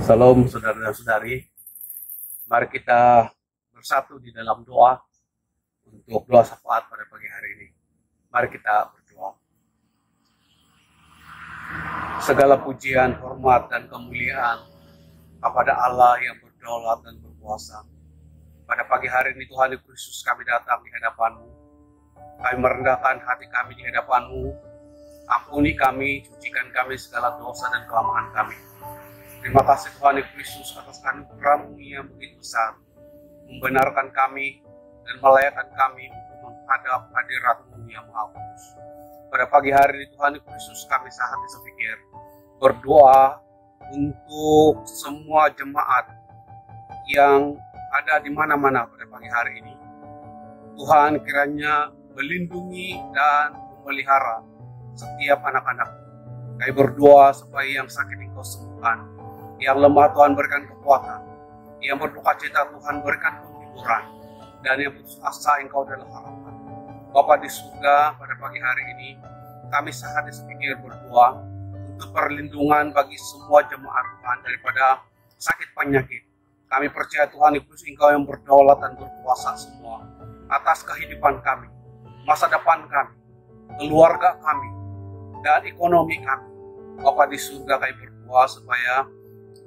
Salam saudara dan saudari, mari kita bersatu di dalam doa untuk doa syafaat pada pagi hari ini. Mari kita berdoa. Segala pujian, hormat, dan kemuliaan kepada Allah yang berdaulat dan berkuasa. Pada pagi hari ini Tuhan Yesus, kami datang di hadapan-Mu. Kami merendahkan hati kami di hadapan-Mu. Ampuni kami, cucikan kami segala dosa dan kelemahan kami. Terima kasih Tuhan Yesus atas anugerah-Mu yang begitu besar, membenarkan kami dan melayakkan kami untuk menghadap hadirat-Mu yang Maha Kudus. Pada pagi hari ini Tuhan Yesus, kami sehati sepikir berdoa untuk semua jemaat yang ada di mana-mana pada pagi hari ini. Tuhan kiranya melindungi dan memelihara setiap anak-anak. Kami berdoa supaya yang sakit Engkau sembuhkan, yang lemah Tuhan berikan kekuatan, yang berduka cita Tuhan berikan penghiburan, dan yang putus asa Engkau adalah harapan. Bapa di surga, pada pagi hari ini kami sehati sepikir berdoa untuk perlindungan bagi semua jemaat Tuhan daripada sakit penyakit. Kami percaya Tuhan Yesus, Engkau yang berdaulat dan berkuasa semua atas kehidupan kami, masa depan kami, keluarga kami, dan ekonomi kami. Bapa di surga, kami berdoa supaya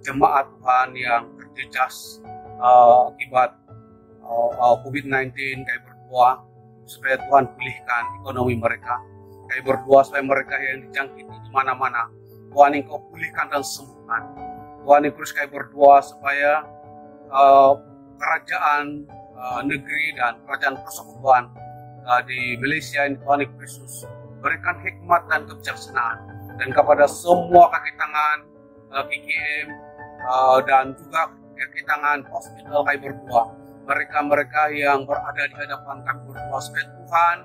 jemaat Tuhan yang terjejas akibat COVID-19, kami berdoa supaya Tuhan pulihkan ekonomi mereka. Kami berdoa supaya mereka yang dijangkiti di mana-mana, Tuhan Engkau pulihkan dan sembuhkan. Tuhan Yesus, kami berdoa supaya kerajaan negeri dan kerajaan persekutuan di Malaysia ini, Tuhan Yesus, berikan hikmat dan kebijaksanaan, dan kepada semua kaki tangan KKM dan juga kaki tangan hospital, kami berdoa mereka-mereka yang berada di hadapan kami berdoa supaya Tuhan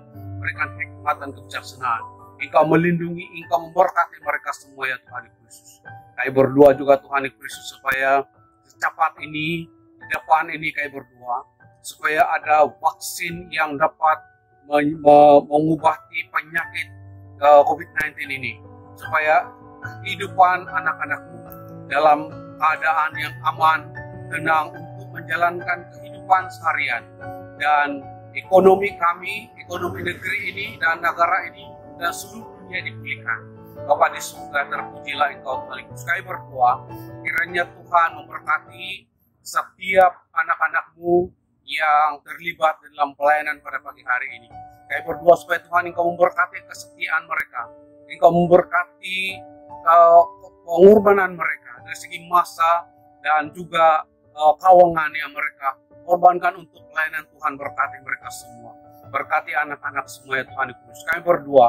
berikan hikmat dan kebijaksanaan. Engkau melindungi, Engkau memberkati mereka semua ya Tuhan Yesus. Kami berdoa juga Tuhan Yesus supaya secepat ini, di depan ini kami berdoa supaya ada vaksin yang dapat mengobati penyakit COVID-19 ini, supaya kehidupan anak-anakmu dalam keadaan yang aman, tenang untuk menjalankan kehidupan seharian, dan ekonomi kami, ekonomi negeri ini dan negara ini dan seluruh dunia dipulihkan. Bapa di surga, terpujilah Engkau Tuhan Yesus. Kami berdoa kiranya Tuhan memberkati setiap anak-anak-Mu yang terlibat dalam pelayanan pada pagi hari ini. Kami berdoa supaya Tuhan Engkau memberkati kesetiaan mereka, Engkau memberkati pengorbanan mereka dari segi masa dan juga keuangan yang mereka korbankan untuk pelayanan Tuhan. Berkati mereka semua, berkati anak-anak semua ya Tuhan Yesus. Kami berdoa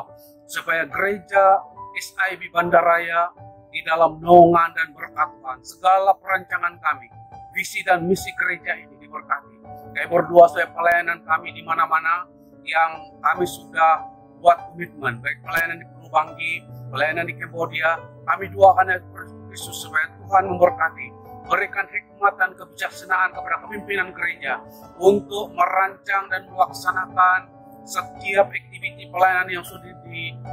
supaya gereja SIB Bandaraya di dalam naungan dan berkat Tuhan, segala perancangan kami, visi dan misi gereja ini diberkati. Kami berdoa supaya pelayanan kami di mana-mana yang kami sudah buat komitmen, baik pelayanan di Pulau Banggi, pelayanan di Cambodia, kami doakan ya Yesus supaya Tuhan memberkati, berikan hikmat dan kebijaksanaan kepada kepimpinan gereja untuk merancang dan melaksanakan setiap aktiviti pelayanan yang sudah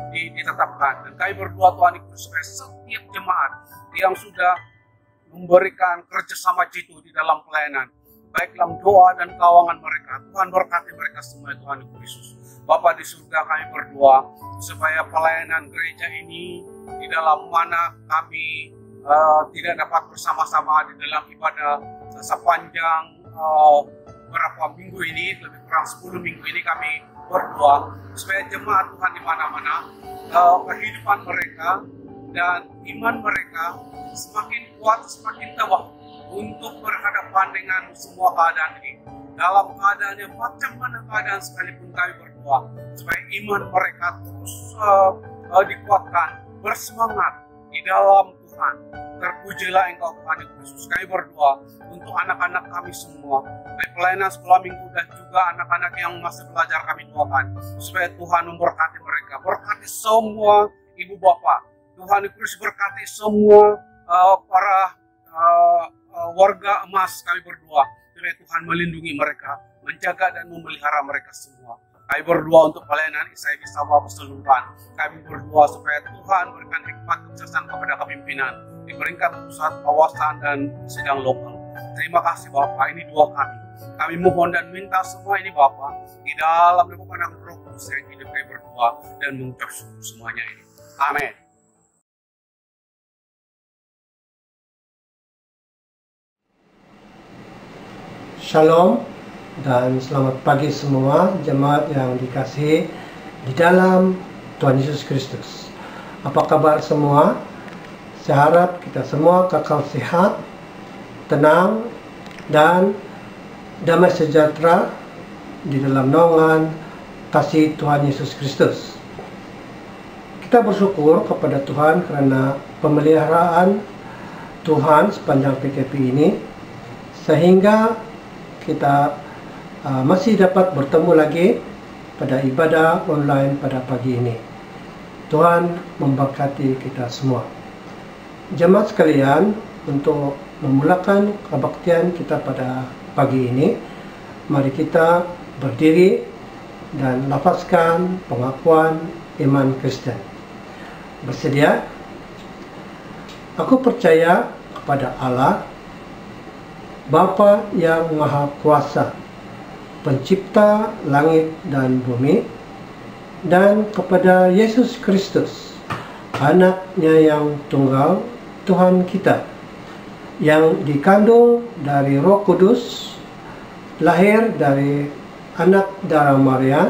ditetapkan. Dan kami berdoa Tuhan Yesus supaya setiap jemaat yang sudah memberikan kerjasama jitu di dalam pelayanan, baik dalam doa dan keuangan mereka, Tuhan berkati mereka semua Tuhan Yesus. Bapa di surga, kami berdoa supaya pelayanan gereja ini di dalam mana kami tidak dapat bersama-sama di dalam ibadah sepanjang beberapa minggu ini, lebih kurang 10 minggu ini, kami berdoa supaya jemaat Tuhan di mana-mana kehidupan mereka dan iman mereka semakin kuat, semakin teguh untuk berhadapan dengan semua keadaan ini. Dalam keadaan yang macam mana keadaan sekalipun, kami berdoa supaya iman mereka terus dikuatkan, bersemangat di dalam Tuhan. Terpujilah Engkau Tuhan Yesus. Kami berdoa untuk anak-anak kami semua, baik pelayanan sekolah minggu dan juga anak-anak yang masih belajar, kami doakan supaya Tuhan memberkati mereka. Berkati semua ibu bapak, Tuhan Yesus berkati semua para warga emas. Kami berdoa supaya Tuhan melindungi mereka, menjaga dan memelihara mereka semua. Kami berdoa untuk pelayanan ISIB Sabah keseluruhan. Kami berdoa supaya Tuhan berikan hikmat kebijaksanaan kepada kepimpinan, di peringkat pusat, kawasan, dan sidang lokal. Terima kasih Bapak, ini doa kami. Kami mohon dan minta semua ini Bapak, di dalam nama Anak Roh Kudus yang hidup kami berdoa dan mengucap syukur semuanya ini. Amin. Shalom dan selamat pagi semua jemaat yang dikasihi di dalam Tuhan Yesus Kristus. Apa kabar semua? Saya harap kita semua kekal sehat, tenang, dan damai sejahtera di dalam naungan kasih Tuhan Yesus Kristus. Kita bersyukur kepada Tuhan karena pemeliharaan Tuhan sepanjang PKP ini, sehingga kita masih dapat bertemu lagi pada ibadah online pada pagi ini. Tuhan memberkati kita semua. Jemaat sekalian, untuk memulakan kebaktian kita pada pagi ini, mari kita berdiri dan lafazkan pengakuan iman Kristen. Bersedia? Aku percaya kepada Allah, Bapa yang Maha Kuasa, Pencipta langit dan bumi, dan kepada Yesus Kristus, Anak-Nya yang tunggal, Tuhan kita, yang dikandung dari Roh Kudus, lahir dari anak darah Maria,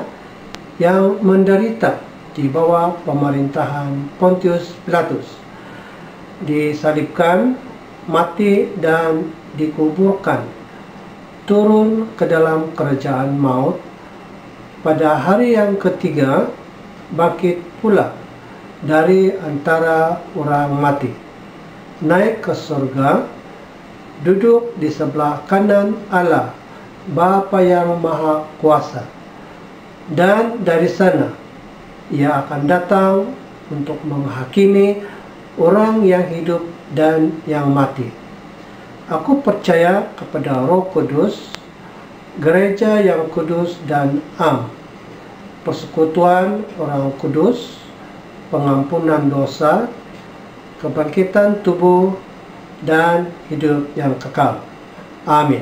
yang menderita di bawah pemerintahan Pontius Pilatus, disalibkan, mati, dan dikuburkan, turun ke dalam kerajaan maut, pada hari yang ketiga bangkit pula dari antara orang mati, naik ke surga, duduk di sebelah kanan Allah Bapa yang Maha Kuasa, dan dari sana Ia akan datang untuk menghakimi orang yang hidup dan yang mati. Aku percaya kepada Roh Kudus, gereja yang kudus dan am, persekutuan orang kudus, pengampunan dosa, kebangkitan tubuh, dan hidup yang kekal. Amin.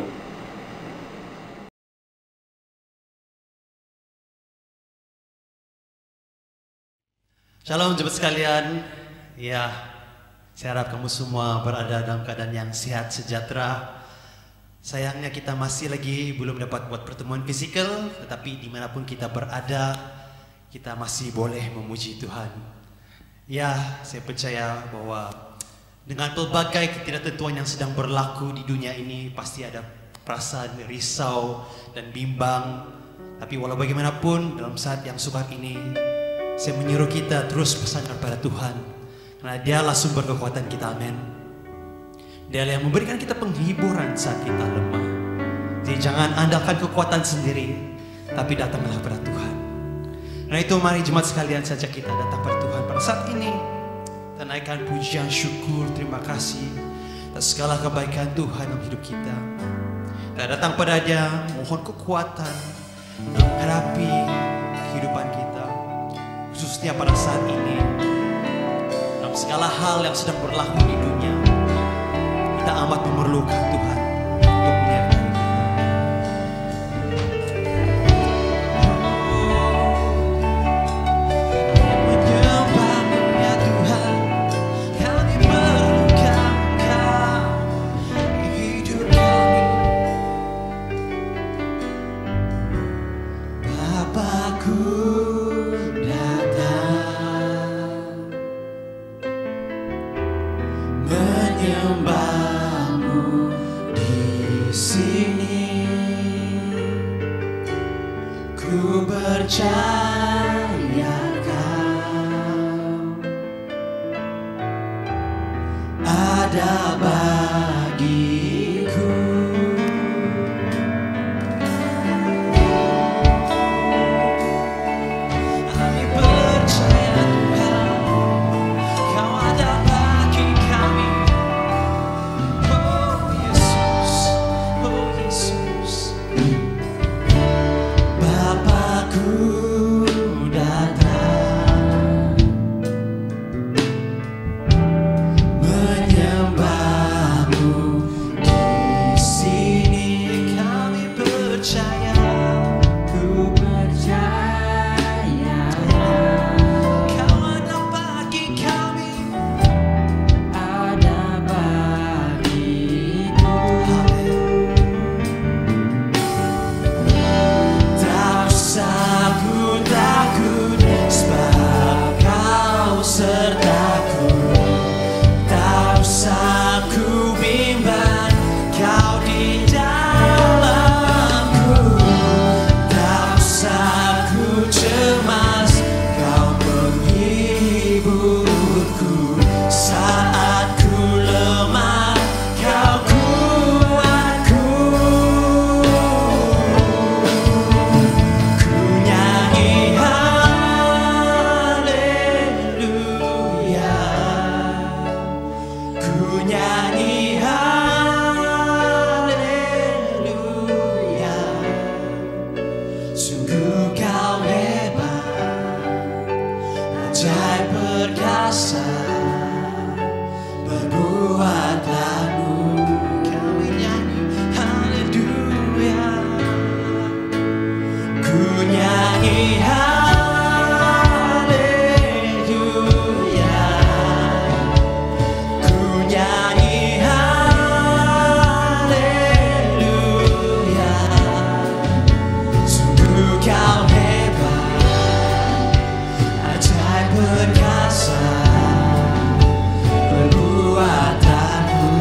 Shalom jemaat sekalian. Ya, saya harap kamu semua berada dalam keadaan yang sehat, sejahtera. Sayangnya kita masih lagi belum dapat buat pertemuan fisikal, tetapi dimanapun kita berada, kita masih boleh memuji Tuhan. Ya, saya percaya bahwa dengan pelbagai ketidaktentuan yang sedang berlaku di dunia ini, pasti ada perasaan risau dan bimbang. Tapi walau bagaimanapun, dalam saat yang sukar ini, saya menyuruh kita terus bersandar pada Tuhan, karena Dialah sumber kekuatan kita. Amin. Dialah yang memberikan kita penghiburan saat kita lemah. Jadi jangan andalkan kekuatan sendiri, tapi datanglah pada Tuhan. Nah itu mari jemaat sekalian saja kita datang pada Tuhan pada saat ini. Kita naikkan pujian syukur, terima kasih atas segala kebaikan Tuhan dalam hidup kita. Kita datang pada Dia, mohon kekuatan dalam menghadapi kehidupan kita, khususnya pada saat ini. Dalam segala hal yang sedang berlaku di dunia, kita amat memerlukan Tuhan untuk menyertai kita. Menyembahmu ya Tuhan, kami perlukan Engkau di hidup kami. Bapakku datang menyembahmu di sini. Ku percaya Kau ada bagiku. Kami percaya Tuhan, Kau ada bagi kami. Oh Yesus, oh Yesus. Bapakku datang menyembahmu percaya, ku percaya Kau ada bagi kami. ada bagiku. Tak usah ku takut, sebab Kau sertaku. Tak usah ku bimbang, Kau di dalamku. Tak usah ku cemas, Kau menghiburku. Saat ku lemah, Kau kuatku. Ku nyanyi haleluya, ku nyanyi haleluya. Sungguh Kau hebat, ajaib perkasa, berbuatlah-Mu. Kami nyanyi haleluya, ku nyanyi haleluya, ku nyanyi haleluya. Sungguh Kau hebat, ajaib perkasa, perbuatan-Mu.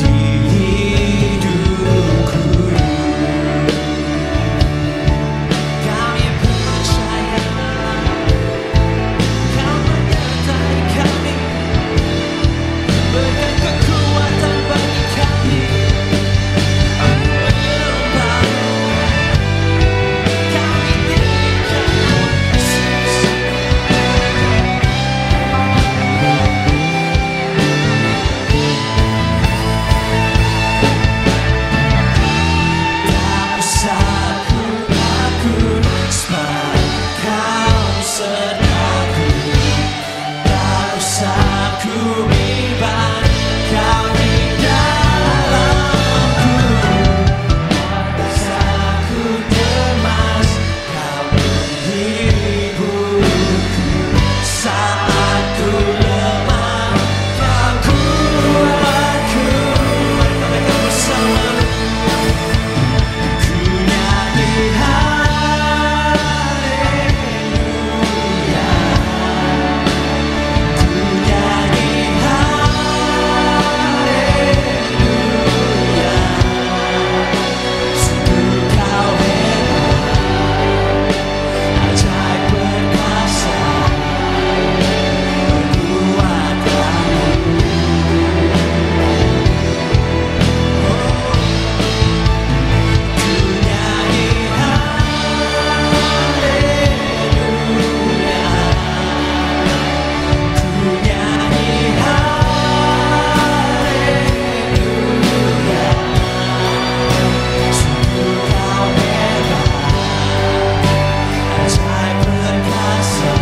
Di hidupku kami percaya, Kau menyertai kami, berikan kekuatan bagi kami. Tak usah ku takut, sebab Kau sertaku. Tak usah ku bimbang, Kau di dalamku. Tak usah ku cemas, Kau menghiburku. Saat ku lemah, Kau kuatku. Mari kita katakan bersama. Ku nyanyi haleluya, ku nyanyi haleluya. Sungguh Kau hebat, ajaib perkasa, perbuatan-Mu. Ku nyanyi haleluya, ku nyanyi haleluya. Sungguh Kau hebat, ajaib perkasa,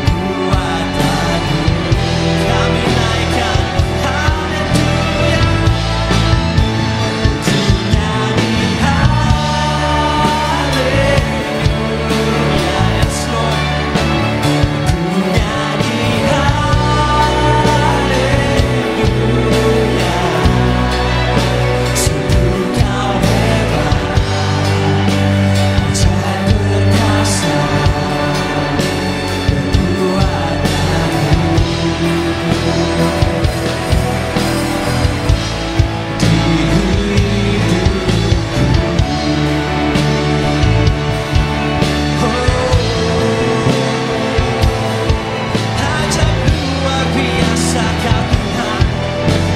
perbuatan-Mu. Kami naikkan haleluya, ku nyanyi haleluya. Yes Lord, ku nyanyi haleluya. Sungguh Kau hebat, ajaib perkasa, perbuatan-Mu. Di hidupku, ajaib luar biasa Kau Tuhan.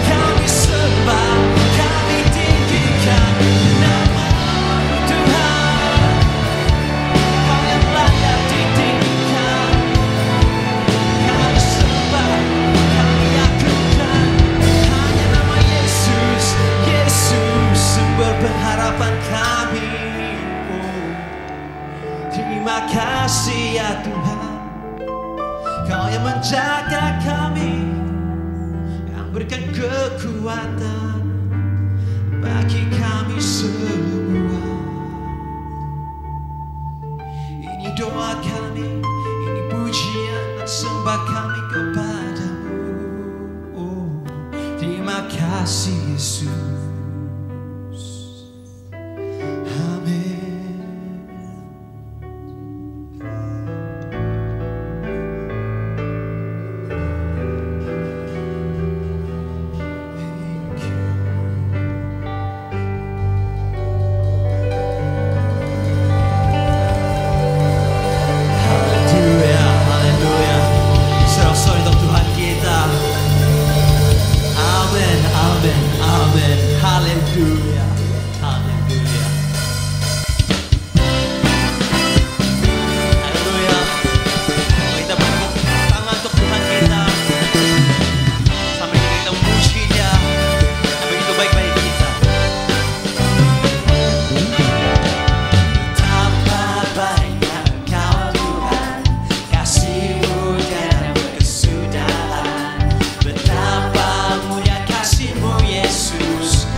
Kami sembah, kami tinggikan nama-Mu Tuhan. Kau yang layak ditinggikan. Kami sembah, kami agungkan hanya nama Yesus, Yesus sumber pengharapan kami. Oh, terima kasih ya Tuhan, Kau yang menjaga kami, yang berikan kekuatan bagi kami semua. Ini doa kami, ini pujian dan sembah kami kepadamu. Oh, terima kasih Yesus. Yesus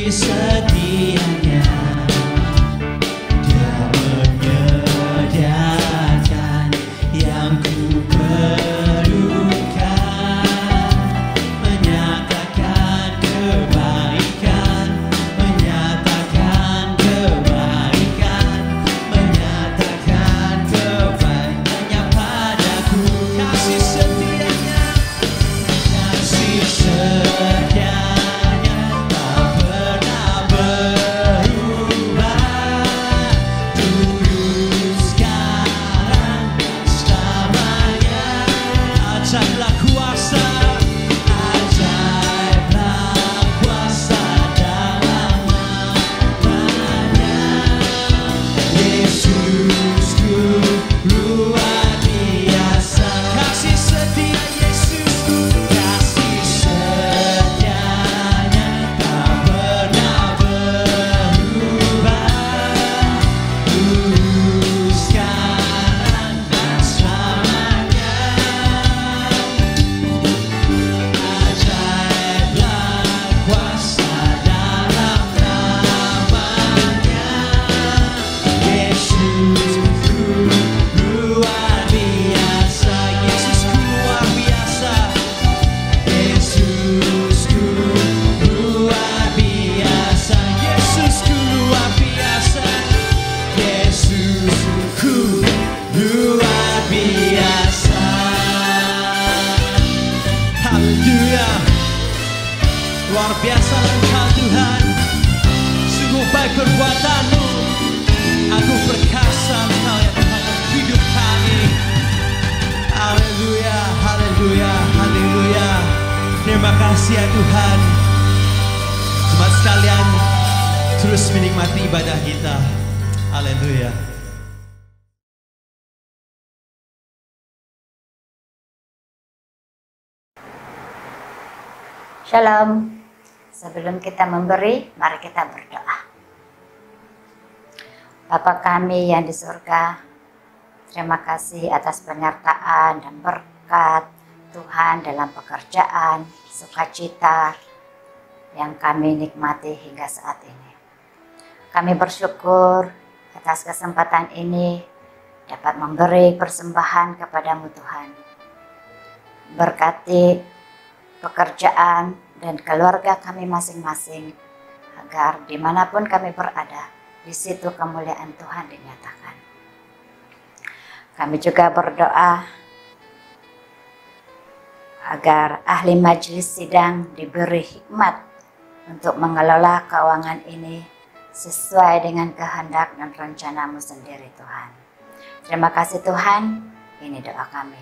kasih setianya, Dia menyediakan yang ku perlukan, menyatakan kebaikan, menyatakan kebaikan, menyatakan kebaikannya padaku. Kasih setianya, kasih setianya tak pernah berubah, dulu sekarang dan selamanya. Ajaiblah kuasa, ajaiblah kuasa dalam namanya. Yesusku luar biasa. Kasih setia Yesusku, kasih setianya tak pernah berubah, dulu sekarang dan selamanya. Ajaiblah kuasa dalam namanya. Yesusku luar biasa, Yesusku luar biasa, Yesusku luar biasa, Yesusku luar biasa, Yesusku luar biasa. Haleluya. Luar biasa Engkau Tuhan, sungguh baik perbuatan-Mu. Aku perkasa Engkau ya Tuhan dalam hidup kami. Haleluya, haleluya, haleluya. Terima kasih ya Tuhan. Jemaat sekalian, terus menikmati ibadah kita. Haleluya. Shalom. Sebelum kita memberi, mari kita berdoa. Bapa kami yang di surga, terima kasih atas penyertaan dan berkat Tuhan dalam pekerjaan, sukacita yang kami nikmati hingga saat ini. Kami bersyukur atas kesempatan ini dapat memberi persembahan kepadamu Tuhan. Berkati pekerjaan dan keluarga kami masing-masing, agar dimanapun kami berada, di situ kemuliaan Tuhan dinyatakan. Kami juga berdoa agar ahli majelis sidang diberi hikmat untuk mengelola keuangan ini sesuai dengan kehendak dan rencana-Mu sendiri Tuhan. Terima kasih Tuhan, ini doa kami.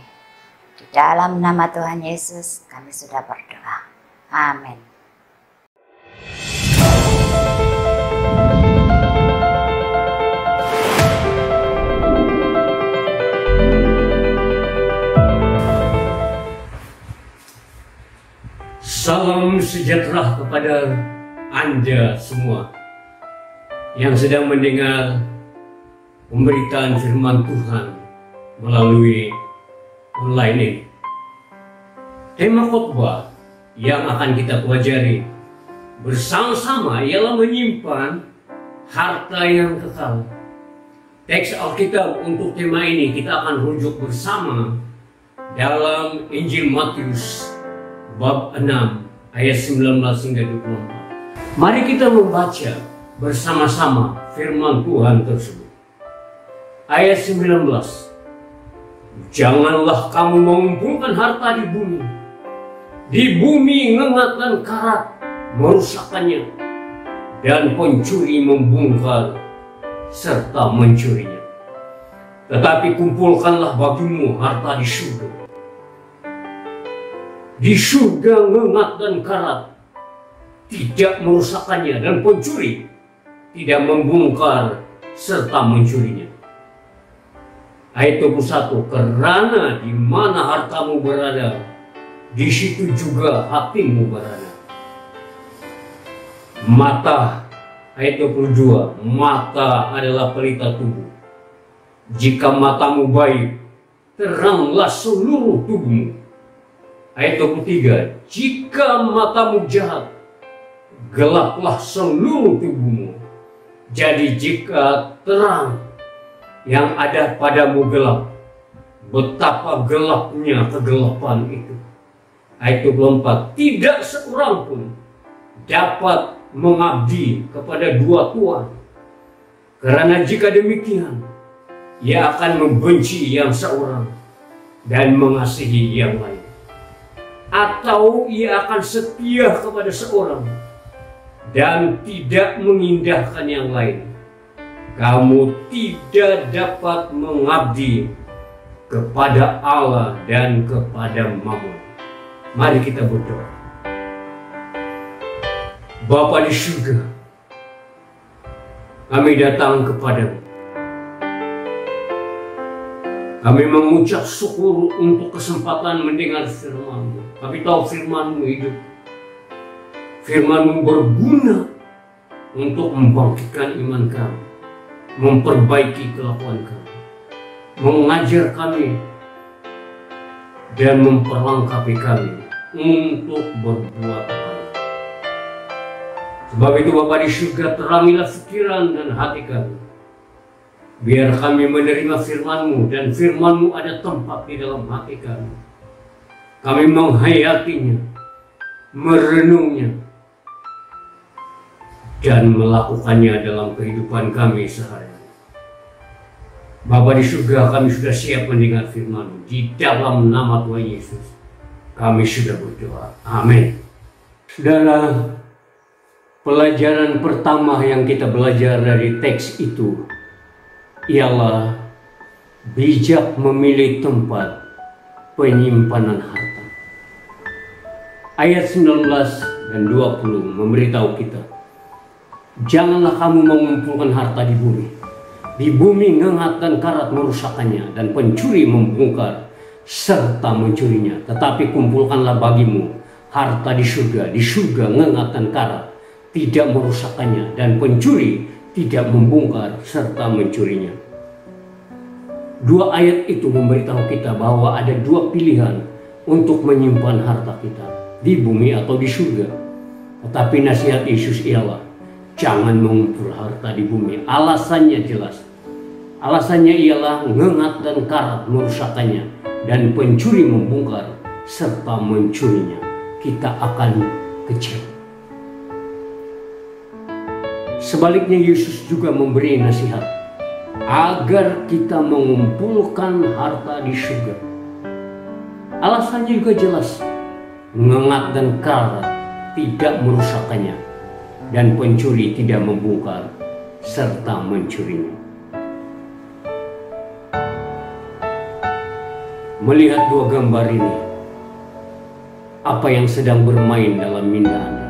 Di dalam nama Tuhan Yesus kami sudah berdoa. Amin. Salam sejahtera kepada Anda semua yang sedang mendengar pemberitaan firman Tuhan melalui online ini. Tema khotbah yang akan kita pelajari bersama-sama ialah menyimpan harta yang kekal. Teks Alkitab untuk tema ini kita akan rujuk bersama dalam Injil Matius bab 6 ayat 19 hingga 24. Mari kita membaca bersama-sama firman Tuhan tersebut. Ayat 19. Janganlah kamu mengumpulkan harta di bumi. Di bumi ngengat dan karat merusakkannya, dan pencuri membongkar serta mencurinya. Tetapi kumpulkanlah bagimu harta di surga. Di surga ngengat dan karat tidak merusakkannya, dan pencuri tidak membongkar serta mencurinya. Ayat 21, karena di mana hartamu berada, di situ juga hatimu berada. Mata, ayat 22, mata adalah pelita tubuh. Jika matamu baik, teranglah seluruh tubuhmu. Ayat 23, jika matamu jahat, gelaplah seluruh tubuhmu. Jadi jika terang yang ada padamu gelap, betapa gelapnya kegelapan itu. Ayat 24, tidak seorang pun dapat mengabdi kepada dua tuan. Karena jika demikian, ia akan membenci yang seorang dan mengasihi yang lain. Atau ia akan setia kepada seorang dan tidak mengindahkan yang lain. Kamu tidak dapat mengabdi kepada Allah dan kepada Mammon. Mari kita berdoa. Bapa di surga, kami datang kepadamu. Kami mengucap syukur untuk kesempatan mendengar firman-Mu. Kami tahu firman-Mu hidup. Firman-Mu berguna untuk membangkitkan iman kami, memperbaiki kelakuan kami, mengajar kami, dan memperlengkapi kami untuk berbuat baik. Sebab itu Bapa di surga, terangilah pikiran dan hati kami, biar kami menerima firman-Mu dan firman-Mu ada tempat di dalam hati kami. Kami menghayatinya, merenungnya, dan melakukannya dalam kehidupan kami sehari-hari. Bapa di surga, kami sudah siap mendengar firman-Mu. Di dalam nama Tuhan Yesus, kami sudah berdoa. Amin. Saudara, pelajaran pertama yang kita belajar dari teks itu ialah bijak memilih tempat penyimpanan harta. Ayat 19 dan 20 memberitahu kita, janganlah kamu mengumpulkan harta di bumi. Di bumi ngengat dan karat merusakkannya, dan pencuri membongkar serta mencurinya. Tetapi kumpulkanlah bagimu harta di surga. Di surga ngengat dan karat tidak merusakkannya, dan pencuri tidak membongkar serta mencurinya. Dua ayat itu memberitahu kita bahwa ada dua pilihan untuk menyimpan harta kita, di bumi atau di surga. Tetapi nasihat Yesus ialah jangan mengumpul harta di bumi. Alasannya jelas. Alasannya ialah ngengat dan karat merusakkannya, dan pencuri membongkar serta mencurinya. Kita akan kecewa. Sebaliknya Yesus juga memberi nasihat agar kita mengumpulkan harta di surga. Alasannya juga jelas. Ngengat dan karat tidak merusakkannya, dan pencuri tidak membongkar serta mencurinya. Melihat dua gambar ini, apa yang sedang bermain dalam minda Anda?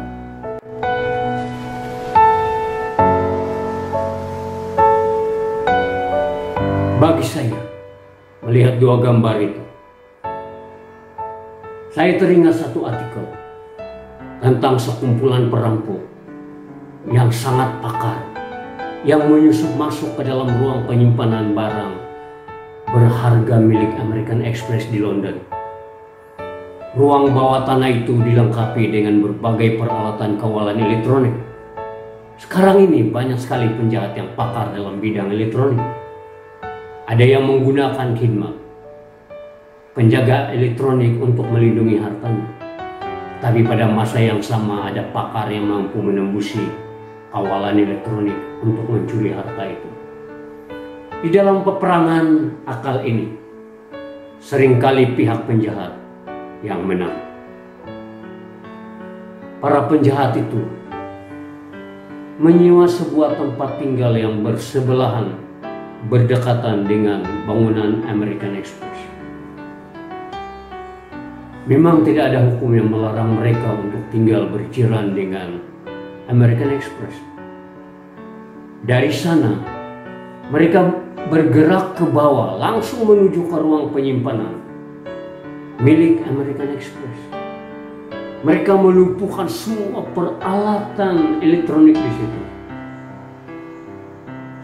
Bagi saya, melihat dua gambar itu, saya teringat satu artikel tentang sekumpulan perampok yang sangat pakar, yang menyusup masuk ke dalam ruang penyimpanan barang berharga milik American Express di London. Ruang bawah tanah itu dilengkapi dengan berbagai peralatan kawalan elektronik. Sekarang ini banyak sekali penjahat yang pakar dalam bidang elektronik. Ada yang menggunakan khidmat penjaga elektronik untuk melindungi hartanya. Tapi pada masa yang sama ada pakar yang mampu menembusi kawalan elektronik untuk mencuri harta itu. Di dalam peperangan akal ini, seringkali pihak penjahat yang menang. Para penjahat itu menyewa sebuah tempat tinggal yang bersebelahan, berdekatan dengan bangunan American Express. Memang tidak ada hukum yang melarang mereka untuk tinggal berjiran dengan American Express. Dari sana, mereka bergerak ke bawah langsung menuju ke ruang penyimpanan milik American Express. Mereka melumpuhkan semua peralatan elektronik di situ.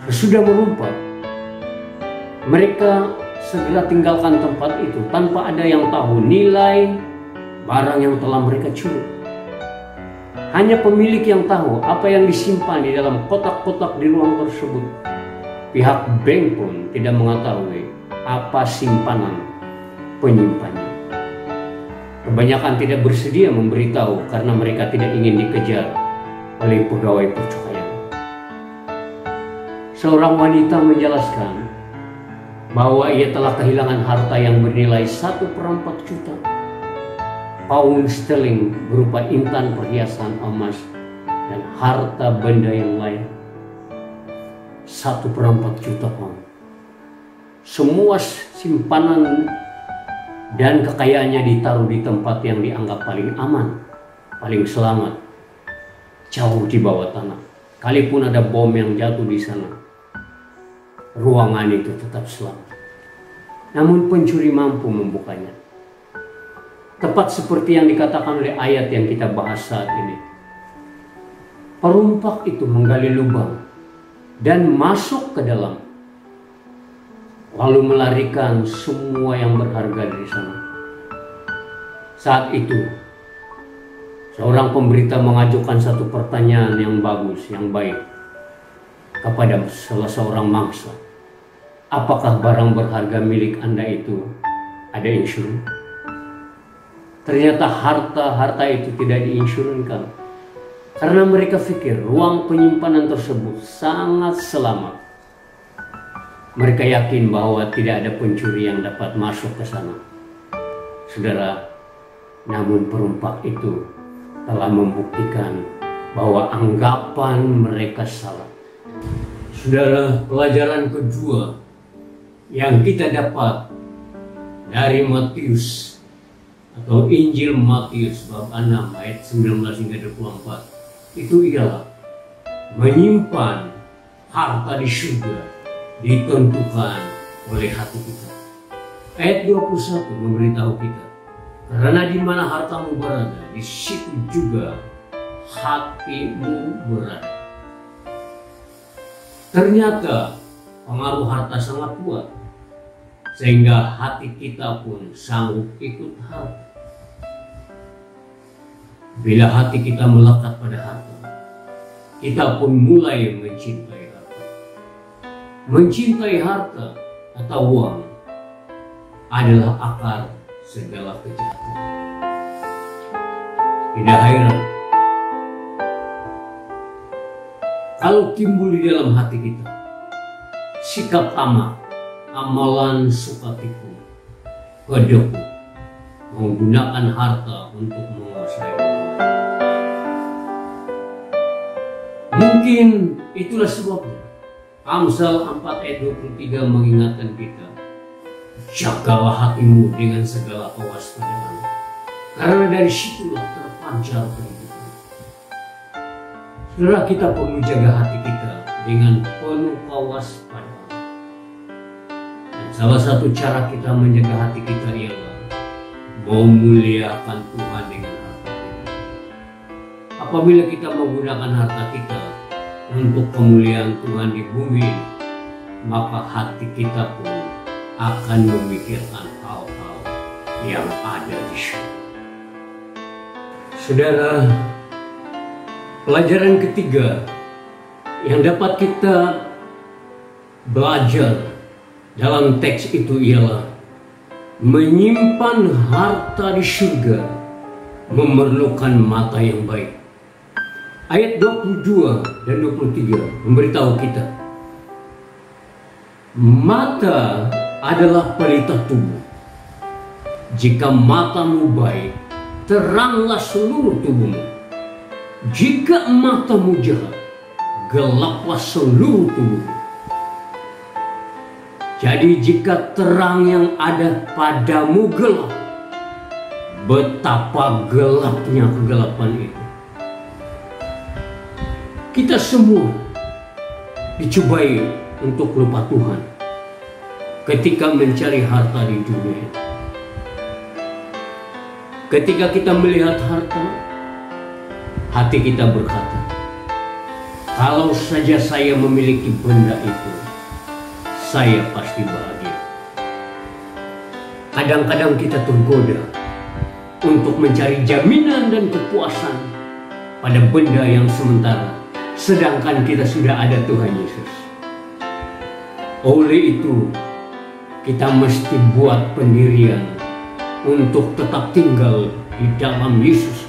Sesudah merumpat, mereka segera tinggalkan tempat itu tanpa ada yang tahu nilai barang yang telah mereka curi. Hanya pemilik yang tahu apa yang disimpan di dalam kotak-kotak di ruang tersebut. Pihak bank pun tidak mengetahui apa simpanan penyimpannya. Kebanyakan tidak bersedia memberitahu karena mereka tidak ingin dikejar oleh pegawai percukaian. Seorang wanita menjelaskan bahwa ia telah kehilangan harta yang bernilai 1/4 juta pound sterling berupa intan perhiasan emas dan harta benda yang lain. 1/4 juta pound. Semua simpanan dan kekayaannya ditaruh di tempat yang dianggap paling aman, paling selamat, jauh di bawah tanah. Kalipun ada bom yang jatuh di sana, ruangan itu tetap selamat. Namun pencuri mampu membukanya. Tepat seperti yang dikatakan oleh ayat yang kita bahas saat ini. Perompak itu menggali lubang dan masuk ke dalam, lalu melarikan semua yang berharga dari sana. Saat itu, seorang pemberita mengajukan satu pertanyaan yang bagus, yang baik kepada salah seorang mangsa. Apakah barang berharga milik Anda itu ada insurans? Ternyata harta itu tidak diinsurankan. Karena mereka pikir ruang penyimpanan tersebut sangat selamat. Mereka yakin bahwa tidak ada pencuri yang dapat masuk ke sana. Saudara, namun perompak itu telah membuktikan bahwa anggapan mereka salah. Saudara, pelajaran kedua yang kita dapat dari Matius atau Injil Matius bab 6 ayat 19 hingga 24 itu ialah menyimpan harta di surga ditentukan oleh hati kita. Ayat 21 memberitahu kita, karena di mana hartamu berada, di situ juga hatimu berada. Ternyata pengaruh harta sangat kuat, sehingga hati kita pun sanggup ikut harta. Bila hati kita melekat pada harta, kita pun mulai mencintai harta. Mencintai harta atau uang adalah akar segala kejahatan. Tidak heran kalau timbul di dalam hati kita sikap tamak, amalan suka tipu, kedekut, menggunakan harta untuk menguasai orang. Mungkin itulah sebabnya Amsal 4 ayat 23 mengingatkan kita, jagalah hatimu dengan segala kewaspadaan, karena dari situlah terpancar kehidupan. Saudara, kita perlu jaga hati kita dengan penuh kewaspadaan. Dan salah satu cara kita menjaga hati kita ialah memuliakan Tuhan dengan harta kita. Apabila kita menggunakan harta kita untuk kemuliaan Tuhan di bumi, maka hati kita pun akan memikirkan hal-hal yang ada di surga. Saudara, pelajaran ketiga yang dapat kita belajar dalam teks itu ialah menyimpan harta di surga memerlukan mata yang baik. Ayat 22 dan 23 memberitahu kita, mata adalah pelita tubuh. Jika matamu baik, teranglah seluruh tubuhmu. Jika matamu jahat, gelaplah seluruh tubuhmu. Jadi jika terang yang ada padamu gelap, betapa gelapnya kegelapan itu. Kita semua dicobai untuk lupa Tuhan ketika mencari harta di dunia. Ketika kita melihat harta, hati kita berkata, kalau saja saya memiliki benda itu, saya pasti bahagia. Kadang-kadang kita tergoda untuk mencari jaminan dan kepuasan pada benda yang sementara, sedangkan kita sudah ada Tuhan Yesus. Oleh itu, kita mesti buat pendirian untuk tetap tinggal di dalam Yesus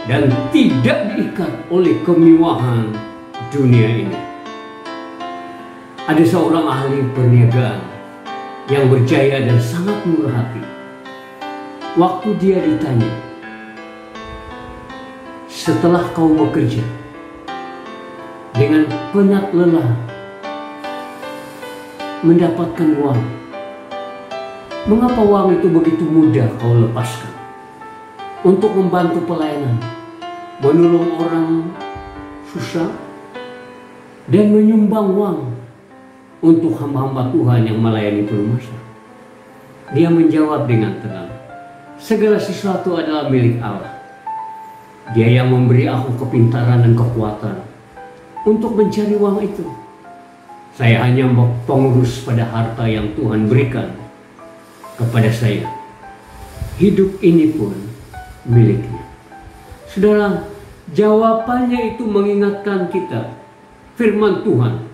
dan tidak diikat oleh kemewahan dunia ini. Ada seorang ahli perniagaan yang berjaya dan sangat murah hati. Waktu dia ditanya, setelah kau bekerja dengan penat lelah mendapatkan uang, mengapa uang itu begitu mudah kau lepaskan untuk membantu pelayanan, menolong orang susah, dan menyumbang uang untuk hamba-hamba Tuhan yang melayani perumah? Dia menjawab dengan tenang, segala sesuatu adalah milik Allah. Dia yang memberi aku kepintaran dan kekuatan untuk mencari uang itu. Saya hanya pengurus pada harta yang Tuhan berikan kepada saya. Hidup ini pun miliknya. Saudara, jawabannya itu mengingatkan kita firman Tuhan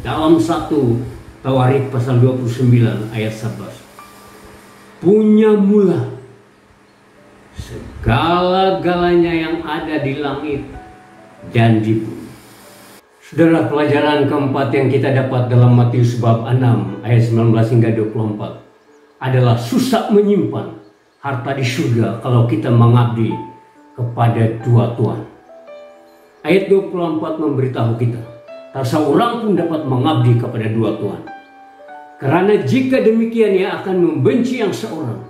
dalam 1 Tawarik pasal 29 ayat 11. Punyamulah segala-galanya yang ada di langit dan di bumi. Saudara, pelajaran keempat yang kita dapat dalam Matius bab 6 ayat 19 hingga 24 adalah susah menyimpan harta di surga kalau kita mengabdi kepada dua Tuhan. Ayat 24 memberitahu kita, tak seorang pun dapat mengabdi kepada dua Tuhan. Karena jika demikian ia akan membenci yang seorang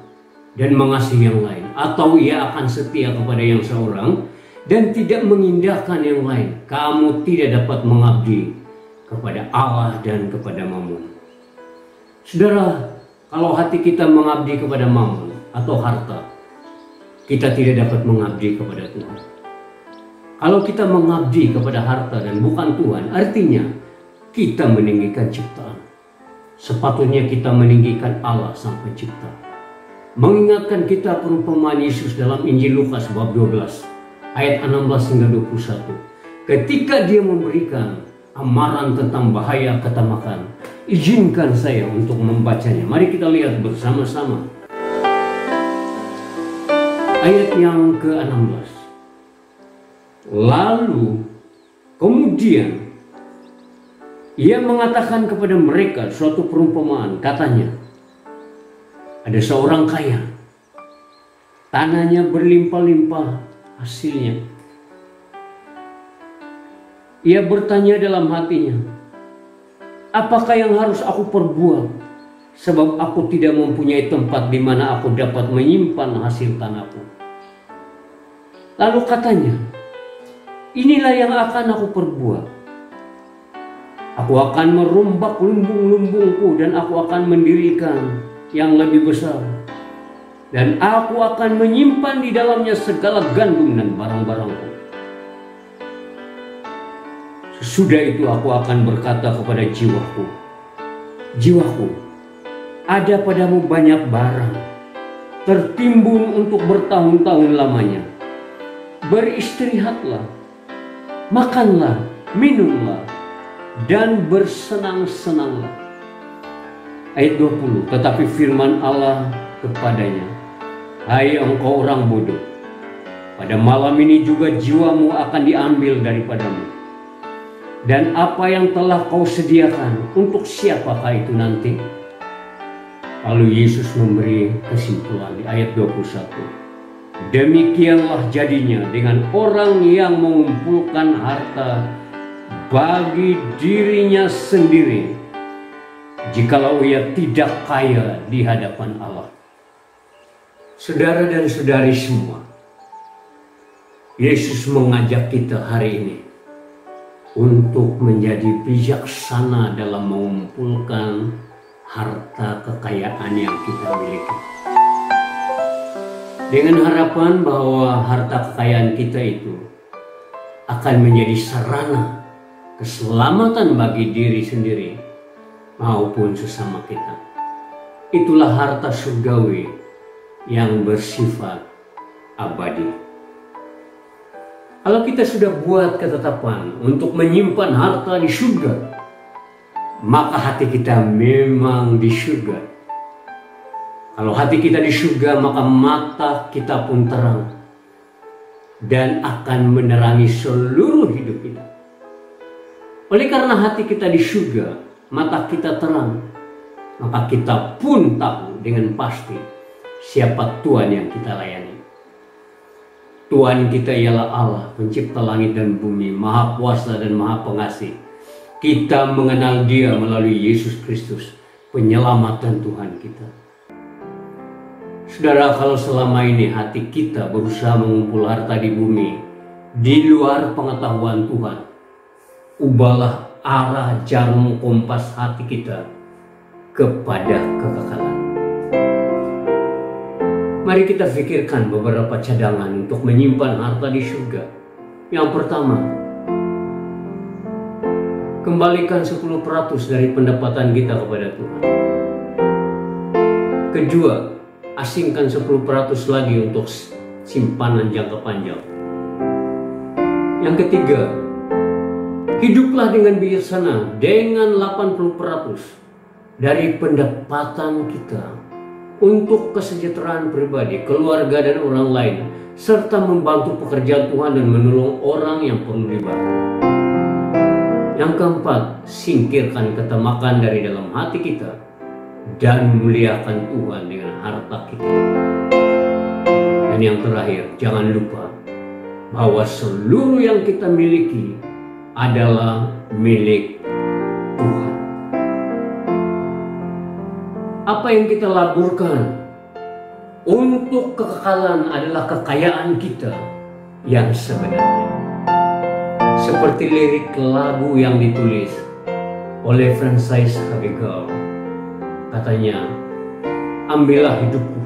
dan mengasihi yang lain, atau ia akan setia kepada yang seorang dan tidak mengindahkan yang lain. Kamu tidak dapat mengabdi kepada Allah dan kepada Mammon. Saudara, kalau hati kita mengabdi kepada Mammon atau harta, kita tidak dapat mengabdi kepada Tuhan. Kalau kita mengabdi kepada harta dan bukan Tuhan, artinya kita meninggikan ciptaan. Sepatutnya kita meninggikan Allah sang pencipta. Mengingatkan kita perumpamaan Yesus dalam Injil Lukas bab 12 ayat 16 hingga 21. Ketika dia memberikan amaran tentang bahaya ketamakan, izinkan saya untuk membacanya. Mari kita lihat bersama-sama. Ayat yang ke-16. Lalu kemudian ia mengatakan kepada mereka suatu perumpamaan. Katanya, ada seorang kaya, tanahnya berlimpah-limpah hasilnya. Ia bertanya dalam hatinya, apakah yang harus aku perbuat? Sebab aku tidak mempunyai tempat di mana aku dapat menyimpan hasil tanahku. Lalu katanya, inilah yang akan aku perbuat. Aku akan merombak lumbung-lumbungku dan aku akan mendirikan yang lebih besar. Dan aku akan menyimpan di dalamnya segala gandum dan barang-barangku. Sesudah itu aku akan berkata kepada jiwaku, jiwaku, ada padamu banyak barang, tertimbun untuk bertahun-tahun lamanya. Beristirahatlah, makanlah, minumlah, dan bersenang-senanglah. Ayat 20, tetapi firman Allah kepadanya, hai engkau orang bodoh, pada malam ini juga jiwamu akan diambil daripadamu. Dan apa yang telah kau sediakan, untuk siapakah itu nanti? Lalu Yesus memberi kesimpulan di ayat 21. Demikianlah jadinya dengan orang yang mengumpulkan harta bagi dirinya sendiri, jikalau ia tidak kaya di hadapan Allah. Saudara dan saudari semua, Yesus mengajak kita hari ini untuk menjadi bijaksana dalam mengumpulkan harta kekayaan yang kita miliki. Dengan harapan bahwa harta kekayaan kita itu akan menjadi sarana keselamatan bagi diri sendiri maupun sesama kita. Itulah harta surgawi yang bersifat abadi. Kalau kita sudah buat ketetapan untuk menyimpan harta di surga, maka hati kita memang di surga. Kalau hati kita di surga, maka mata kita pun terang dan akan menerangi seluruh hidup kita. Oleh karena hati kita di surga, mata kita terang, maka kita pun tahu dengan pasti siapa Tuhan yang kita layani. Tuhan kita ialah Allah, pencipta langit dan bumi, maha kuasa dan maha pengasih. Kita mengenal Dia melalui Yesus Kristus, penyelamatan Tuhan kita. Saudara, kalau selama ini hati kita berusaha mengumpul harta di bumi, di luar pengetahuan Tuhan, ubahlah arah jarum kompas hati kita kepada kekekalan. Mari kita pikirkan beberapa cadangan untuk menyimpan harta di surga. Yang pertama, kembalikan 10% dari pendapatan kita kepada Tuhan. Kedua, asingkan 10% lagi untuk simpanan jangka panjang. Yang ketiga, hiduplah dengan bijaksana dengan 80% dari pendapatan kita untuk kesejahteraan pribadi, keluarga dan orang lain, serta membantu pekerjaan Tuhan dan menolong orang yang perlu dibantu. Yang keempat, singkirkan ketamakan dari dalam hati kita dan muliakan Tuhan dengan harta kita. Dan yang terakhir, jangan lupa bahwa seluruh yang kita miliki adalah milik Tuhan. Apa yang kita laburkan untuk kekekalan adalah kekayaan kita yang sebenarnya. Seperti lirik lagu yang ditulis oleh Francis Habigal. Katanya, ambillah hidupku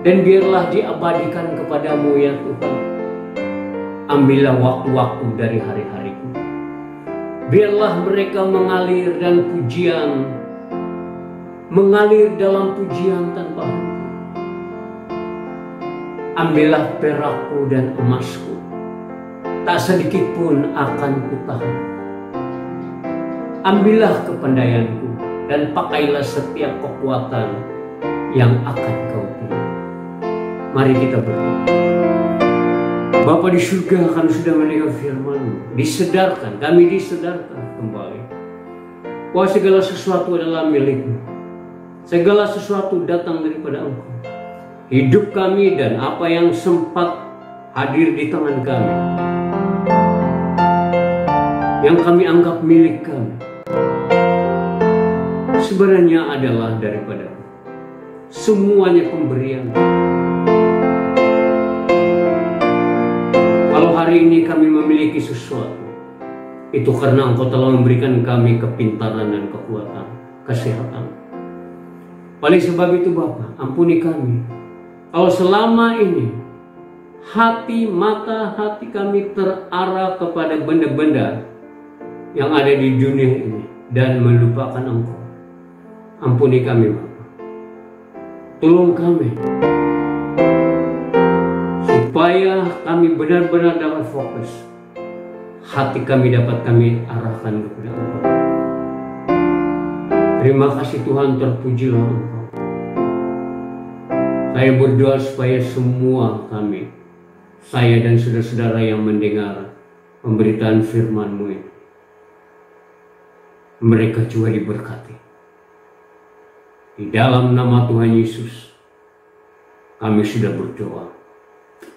dan biarlah diabadikan kepadamu ya Tuhan. Ambillah waktu-waktu dari hari-hariku. Biarlah mereka mengalir dan pujian mengalir dalam pujian tanpa henti. Ambillah perakku dan emasku, tak sedikit pun akan kutahan. Ambillah kepandaianku dan pakailah setiap kekuatan yang akan kau pilih. Mari kita berdoa. Bapa di surga, kami sudah mendengar firman-Mu. Disedarkan, kami disedarkan kembali bahwa segala sesuatu adalah milik-Mu. Segala sesuatu datang daripada Engkau. Hidup kami dan apa yang sempat hadir di tangan kami, yang kami anggap milik kami, sebenarnya adalah daripada-Mu. Semuanya pemberian. Kalau hari ini kami memiliki sesuatu, itu karena Engkau telah memberikan kami kepintaran dan kekuatan, kesehatan. Oleh sebab itu Bapa, ampuni kami kalau selama ini mata hati kami terarah kepada benda-benda yang ada di dunia ini dan melupakan Engkau. Ampuni kami Bapa. Tolong kami supaya kami benar-benar dapat fokus. Hati kami dapat kami arahkan kepada Engkau. Terima kasih Tuhan, terpujilah Engkau. Saya berdoa supaya semua kami, saya dan saudara-saudara yang mendengar pemberitaan firman-Mu ini, mereka juga diberkati. Di dalam nama Tuhan Yesus, kami sudah berdoa.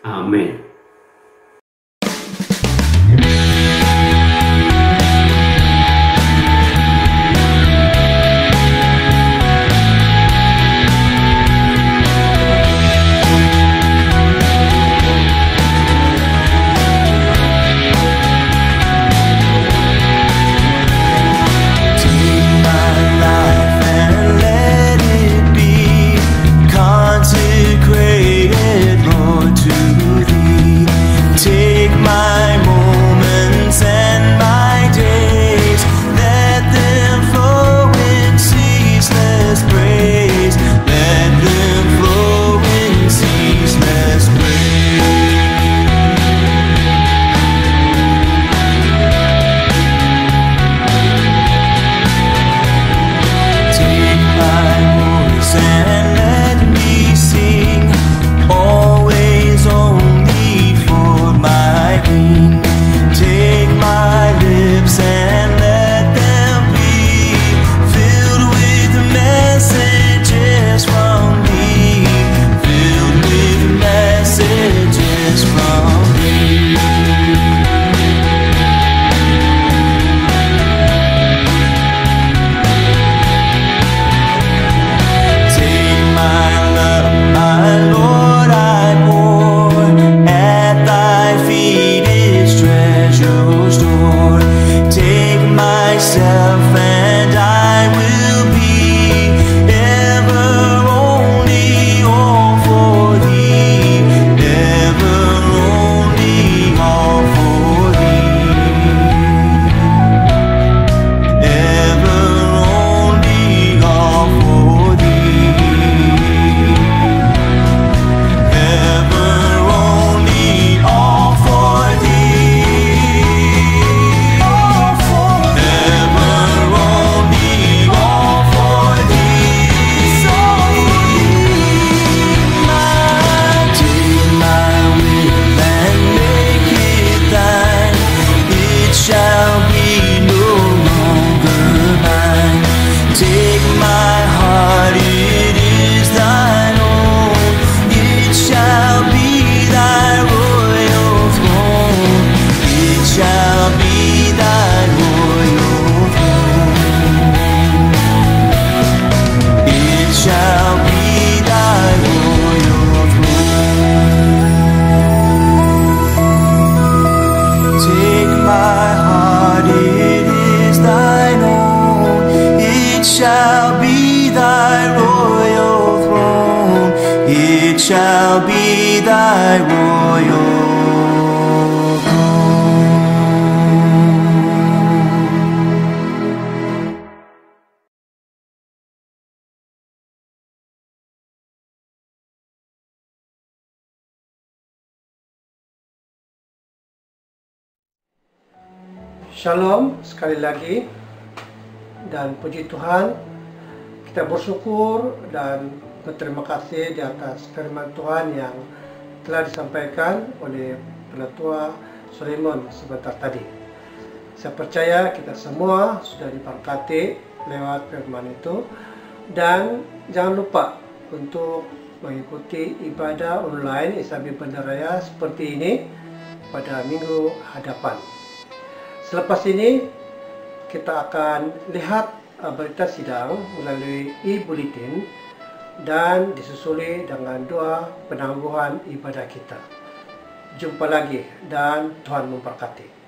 Amin. Consecrated, Lord, to Thee. It shall be thy royal throne. It shall be thy royal Shalom sekali lagi, dan puji Tuhan, kita bersyukur dan berterima kasih di atas firman Tuhan yang telah disampaikan oleh Penatua Suleiman sebentar tadi. Saya percaya kita semua sudah diberkati lewat firman itu, dan jangan lupa untuk mengikuti ibadah online Isabi Bandaraya seperti ini pada minggu hadapan. Selepas ini kita akan lihat berita sidang melalui e-bulletin dan disusuli dengan doa penangguhan ibadah kita. Jumpa lagi dan Tuhan memberkati.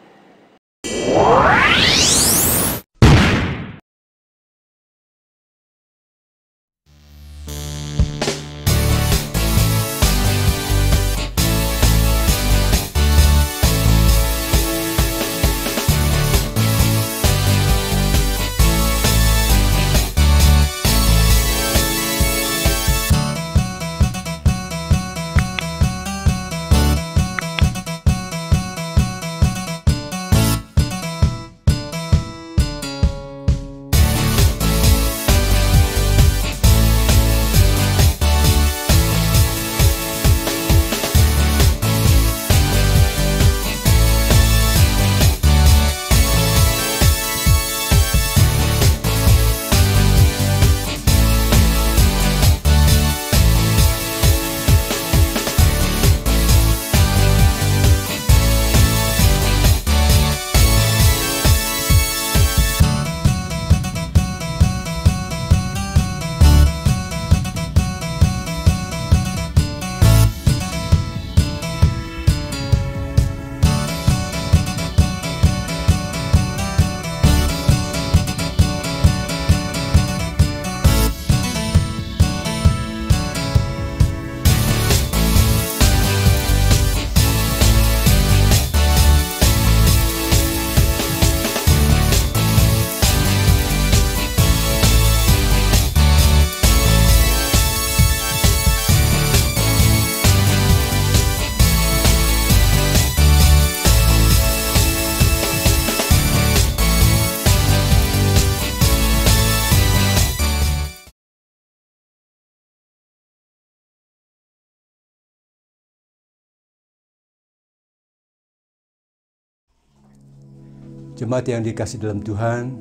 Jemaat yang dikasihi dalam Tuhan,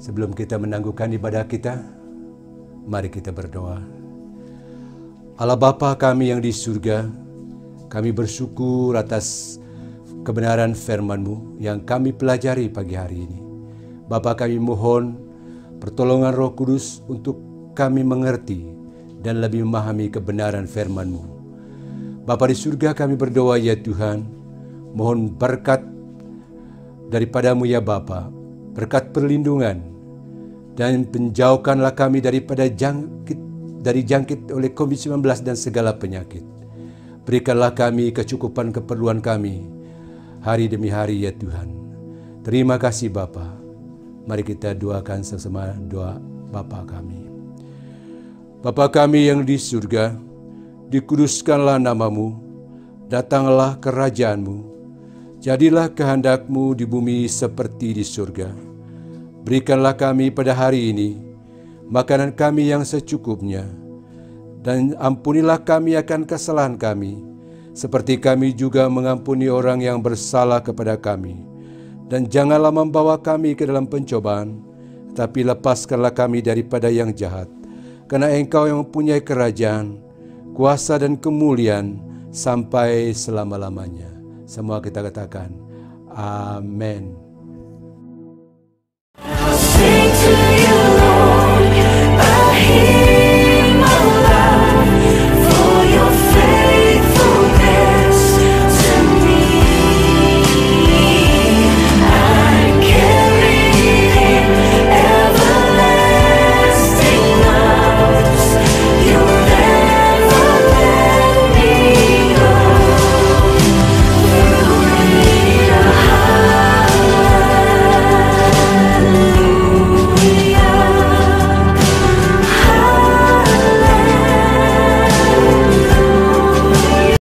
sebelum kita menangguhkan ibadah kita, mari kita berdoa. Allah Bapa kami yang di surga, kami bersyukur atas kebenaran firman-Mu yang kami pelajari pagi hari ini. Bapa, kami mohon pertolongan Roh Kudus untuk kami mengerti dan lebih memahami kebenaran firman-Mu. Bapa di surga, kami berdoa ya Tuhan, mohon berkat daripada-Mu ya Bapa, berkat perlindungan, dan penjauhkanlah kami daripada jangkit oleh COVID-19 dan segala penyakit. Berikanlah kami kecukupan keperluan kami hari demi hari ya Tuhan. Terima kasih Bapa. Mari kita doakan sesama doa Bapa kami. Bapa kami yang di surga, dikuduskanlah nama-Mu, datanglah kerajaan-Mu. Jadilah kehendak-Mu di bumi seperti di surga. Berikanlah kami pada hari ini makanan kami yang secukupnya, dan ampunilah kami akan kesalahan kami, seperti kami juga mengampuni orang yang bersalah kepada kami. Dan janganlah membawa kami ke dalam pencobaan, tapi lepaskanlah kami daripada yang jahat. Karena Engkau yang mempunyai kerajaan, kuasa dan kemuliaan sampai selama-lamanya. Semua kita katakan, amin.